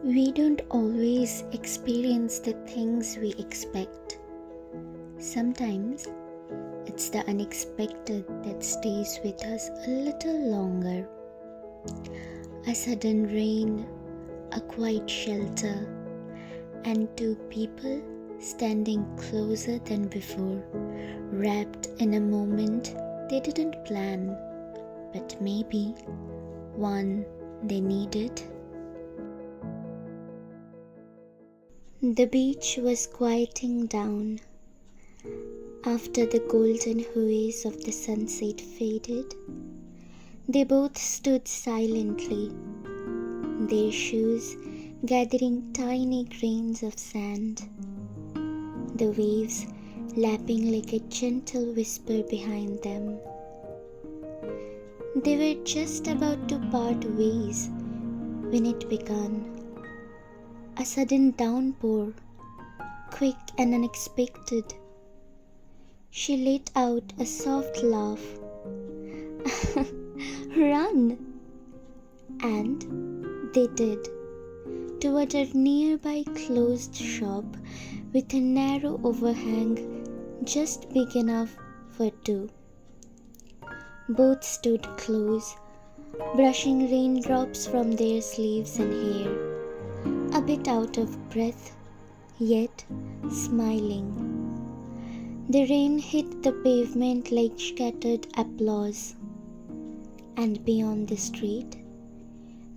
We don't always experience the things we expect. Sometimes it's the unexpected that stays with us a little longer. A sudden rain, a quiet shelter, and two people standing closer than before, wrapped in a moment they didn't plan, but maybe one they needed. The beach was quieting down. After the golden hues of the sunset faded, they both stood silently, their shoes gathering tiny grains of sand, the waves lapping like a gentle whisper behind them. They were just about to part ways when it began. A sudden downpour, quick and unexpected. She let out a soft laugh. Run! And they did, toward a nearby closed shop with a narrow overhang just big enough for two. Both stood close, brushing raindrops from their sleeves and hair. A bit out of breath, yet smiling. The rain hit the pavement like scattered applause, and beyond the street,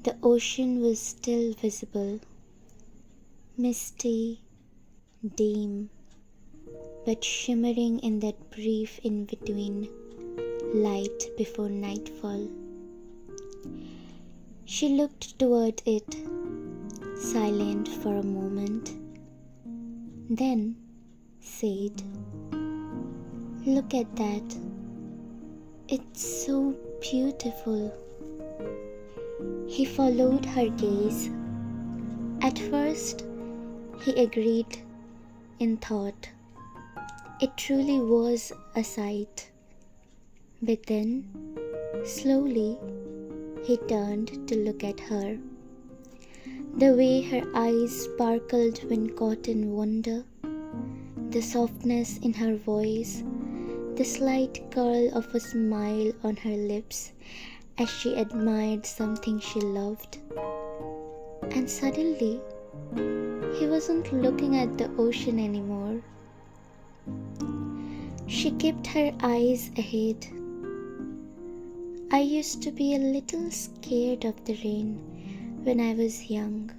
the ocean was still visible, misty, dim, but shimmering in that brief in-between light before nightfall. She looked toward it, silent for a moment, then said, "Look at that. It's so beautiful." He followed her gaze. At first, he agreed in thought. It truly was a sight. But then, slowly, he turned to look at her. The way her eyes sparkled when caught in wonder, the softness in her voice, the slight curl of a smile on her lips as she admired something she loved. And suddenly, he wasn't looking at the ocean anymore. She kept her eyes ahead. "I used to be a little scared of the rain when I was young,"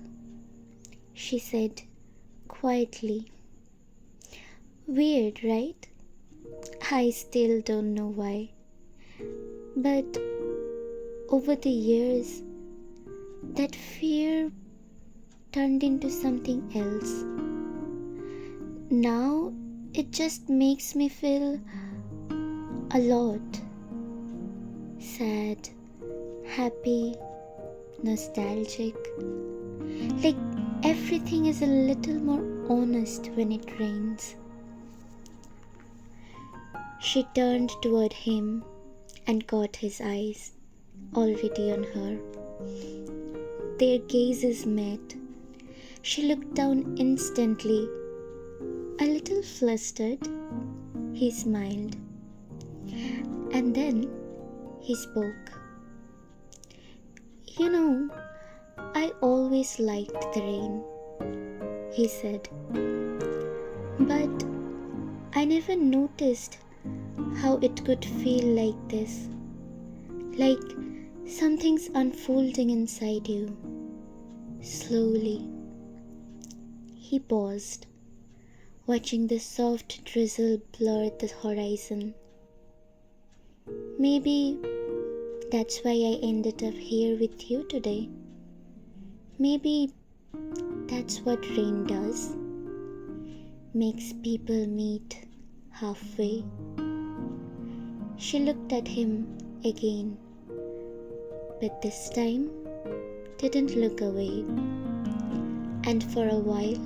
she said quietly. "Weird, right? I still don't know why. But over the years, that fear turned into something else. Now it just makes me feel a lot. Sad, happy, nostalgic. Like everything is a little more honest when it rains." She turned toward him and caught his eyes, already on her. Their gazes met. She looked down instantly. A little flustered, he smiled. And then he spoke. "You know, I always liked the rain," he said. "But I never noticed how it could feel like this. Like something's unfolding inside you, slowly." He paused, watching the soft drizzle blur the horizon. "Maybe that's why I ended up here with you today. Maybe that's what rain does. Makes people meet halfway." She looked at him again, but this time didn't look away. And for a while,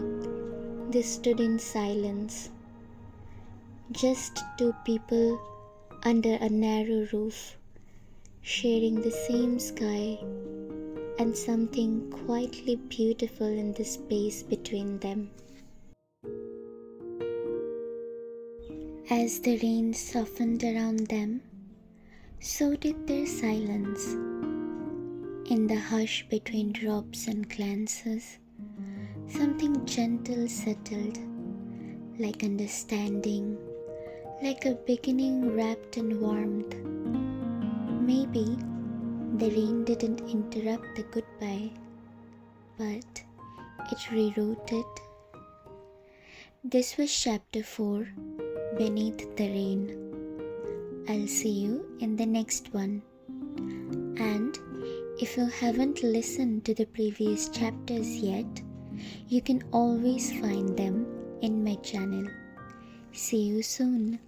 they stood in silence, just two people under a narrow roof, sharing the same sky and something quietly beautiful in the space between them. As the rain softened around them, so did their silence. In the hush between drops and glances, something gentle settled, like understanding, like a beginning wrapped in warmth. Maybe the rain didn't interrupt the goodbye, but it rewrote it. This was chapter 4, Beneath the Rain. I'll see you in the next one. And if you haven't listened to the previous chapters yet, you can always find them in my channel. See you soon.